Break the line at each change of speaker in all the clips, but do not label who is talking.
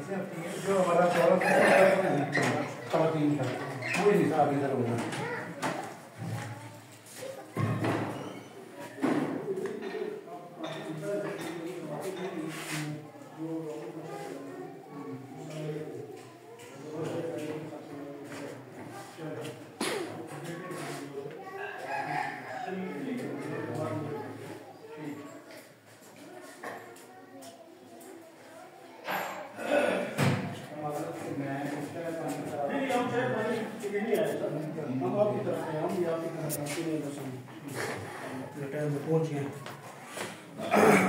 जो हमारा वही हिसाब इधर होगा।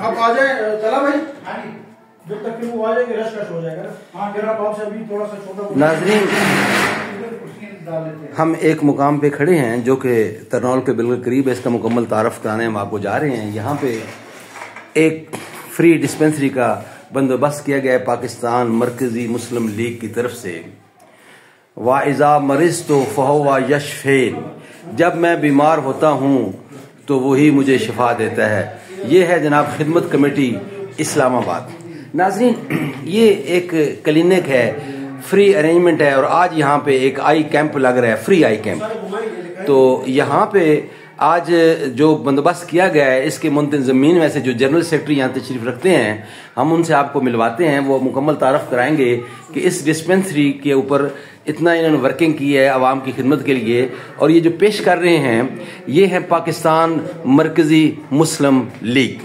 अब आ जाए, चला भाई। जब तक कि वो आ जाएंगे रश हो जाएगा ना। हाँ, फिर आप आपसे अभी थोड़ा सा छोटा।
नाज़रीन, हम एक मुकाम पे खड़े हैं जो कि तरनौल के बिल्कुल करीब है। इसका मुकम्मल तारफ़ कराने हम आपको जा रहे हैं। यहाँ पे एक फ्री डिस्पेंसरी का बंदोबस्त किया गया है पाकिस्तान मरकज़ी मुस्लिम लीग की तरफ से। वाइज़ा मरिज़ तो फ़हुवा यशफ़ेन, जब मैं बीमार होता हूँ तो वही मुझे शिफा देता है। ये है जनाब खिदमत कमेटी इस्लामाबाद। नाज़रीन, ये एक क्लिनिक है, फ्री अरेंजमेंट है और आज यहाँ पे एक आई कैंप लग रहा है, फ्री आई कैंप। तो यहाँ पे आज जो बंदोबस्त किया गया है इसके मुंतज़मीन में से जो जनरल सेक्रेटरी यहाँ तशरीफ रखते हैं, हम उनसे आपको मिलवाते हैं। वो मुकम्मल तारफ़ कराएंगे कि इस डिस्पेंसरी के ऊपर इतना इन्होंने वर्किंग की है आवाम की खिदमत के लिए। और ये जो पेश कर रहे हैं ये है पाकिस्तान मरकज़ी मुस्लिम लीग।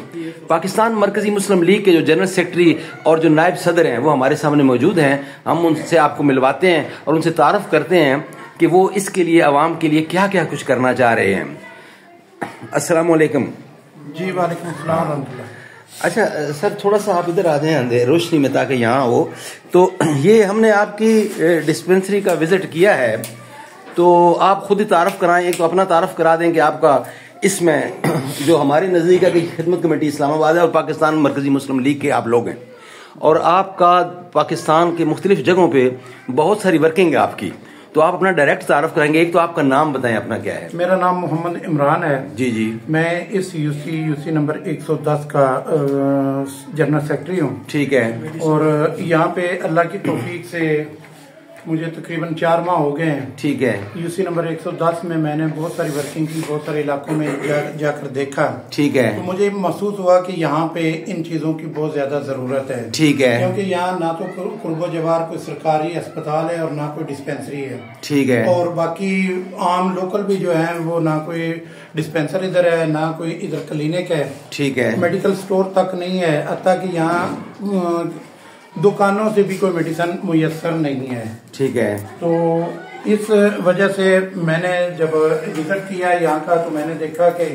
पाकिस्तान मरकज़ी मुस्लिम लीग के जो जनरल सेक्रेटरी और जो नायब सदर हैं वो हमारे सामने मौजूद हैं। हम उनसे आपको मिलवाते हैं और उनसे तारफ़ करते हैं कि वो इसके लिए आवाम के लिए क्या क्या कुछ करना चाह रहे हैं। अस्सलाम वालेकुम।
जी वालेकुम सलाम।
अच्छा सर, थोड़ा सा आप इधर आ जाएं अंधेरे रोशनी में ताकि यहाँ हो। तो ये हमने आपकी डिस्पेंसरी का विजिट किया है, तो आप खुद ही तारफ़ कराएं। एक तो अपना तारफ़ करा दें कि आपका इसमें जो हमारे नज़दीक है कि खिदमत कमेटी इस्लामाबाद है और पाकिस्तान मरकज़ी मुस्लिम लीग के आप लोग हैं और आपका पाकिस्तान के मुख्तलिफ जगहों पे बहुत सारी वर्किंग है आपकी। तो आप अपना डायरेक्ट तारफ़ कराएंगे। एक तो आपका नाम बताएं, अपना क्या है?
मेरा नाम मोहम्मद इमरान है।
जी जी।
मैं इस यूसी नंबर 110 का जनरल सेक्रेटरी हूँ।
ठीक है।
और यहाँ पे अल्लाह की तौफीक से मुझे तकरीबन 4 माह हो गए हैं।
ठीक है।
यूसी नंबर 110 में मैंने बहुत सारी वर्किंग की, बहुत सारे इलाकों में जाकर देखा।
ठीक है।
तो मुझे महसूस हुआ कि यहाँ पे इन चीजों की बहुत ज्यादा जरूरत है।
ठीक है।
क्योंकि यहाँ ना तो कुर्बो जवार कोई सरकारी अस्पताल है और ना कोई डिस्पेंसरी है।
ठीक है।
और बाकी आम लोकल भी जो है वो ना कोई डिस्पेंसर इधर है ना कोई इधर क्लिनिक है।
ठीक है।
मेडिकल स्टोर तक नहीं है, हत्ता कि यहाँ दुकानों से भी कोई मेडिसिन मुयस्सर नहीं है।
ठीक है।
तो इस वजह से मैंने जब विजिट किया यहाँ का तो मैंने देखा कि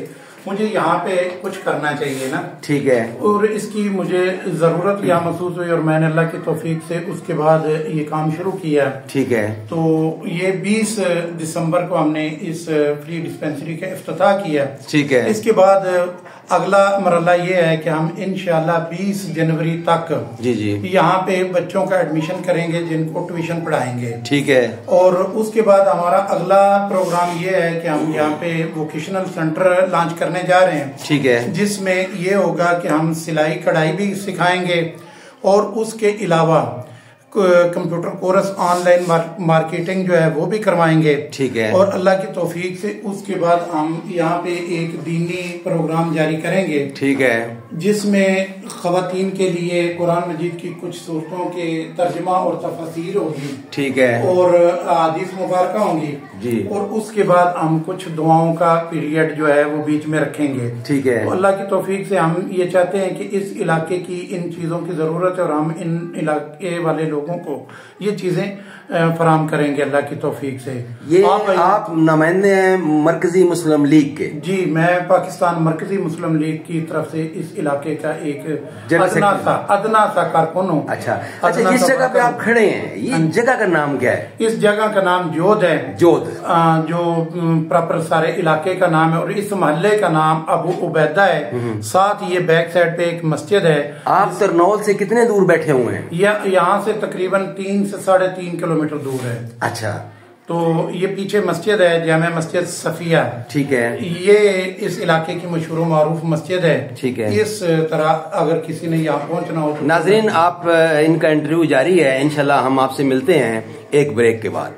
मुझे यहाँ पे कुछ करना चाहिए ना।
ठीक है।
और इसकी मुझे जरूरत यहाँ महसूस हुई और मैंने अल्लाह की तौफीक से उसके बाद ये काम शुरू किया। ठीक है। तो ये 20 दिसंबर को हमने इस फ्री डिस्पेंसरी का इफ्तिताह किया।
ठीक है।
इसके बाद अगला मरला ये है कि हम इंशाल्लाह 20 जनवरी तक
जी जी
यहाँ पे बच्चों का एडमिशन करेंगे जिनको ट्यूशन पढ़ाएंगे।
ठीक है।
और उसके बाद हमारा अगला प्रोग्राम ये है कि हम यहाँ पे वोकेशनल सेंटर लॉन्च करने जा रहे हैं।
ठीक है।
जिसमें ये होगा कि हम सिलाई कढ़ाई भी सिखाएंगे और उसके अलावा कंप्यूटर कोर्स, ऑनलाइन मार्केटिंग जो है वो भी करवाएंगे।
ठीक है।
और अल्लाह की तौफीक से उसके बाद हम यहाँ पे एक दीनी प्रोग्राम जारी करेंगे।
ठीक है।
जिसमें खवातीन के लिए कुरान मजीद की कुछ सूरतों के तर्जमा और तफसीर होगी। ठीक है। और हदीस मुबारक होंगी जी। और उसके बाद हम कुछ दुआओं का पीरियड जो है वो बीच में रखेंगे। ठीक है। तो अल्लाह की तौफीक से हम ये चाहते हैं कि इस इलाके की इन चीजों की जरूरत है और हम इन इलाके वाले लोगों को ये चीजें फराम करेंगे अल्लाह की तौफीक से।
ये आप नुमाइंदे हैं मरकजी मुस्लिम लीग के?
जी, मैं पाकिस्तान मरकजी मुस्लिम लीग की तरफ से इस इलाके का एक अदना सा कारकुन हूँ।
अच्छा, जिस जगह पे आप खड़े हैं ये जगह का नाम क्या है?
इस जगह का नाम जोध है।
जोध
जो प्रॉपर सारे इलाके का नाम है और इस मोहल्ले का नाम अबू उबैदा है। साथ ये बैक साइड पे एक मस्जिद है।
आप तरनौल से कितने दूर बैठे हुए हैं?
यहाँ से तकरीबन 3 से 3.5 किलोमीटर दूर है।
अच्छा,
तो ये पीछे मस्जिद है, जामा मस्जिद सफिया।
ठीक है।
ये इस इलाके की मशहूर मारूफ मस्जिद है।
ठीक है।
इस तरह अगर किसी ने यहाँ पहुँचना हो तो
नाजरीन, आप इनका इंटरव्यू जारी है, इंशाल्लाह हम आपसे मिलते हैं एक ब्रेक के बाद।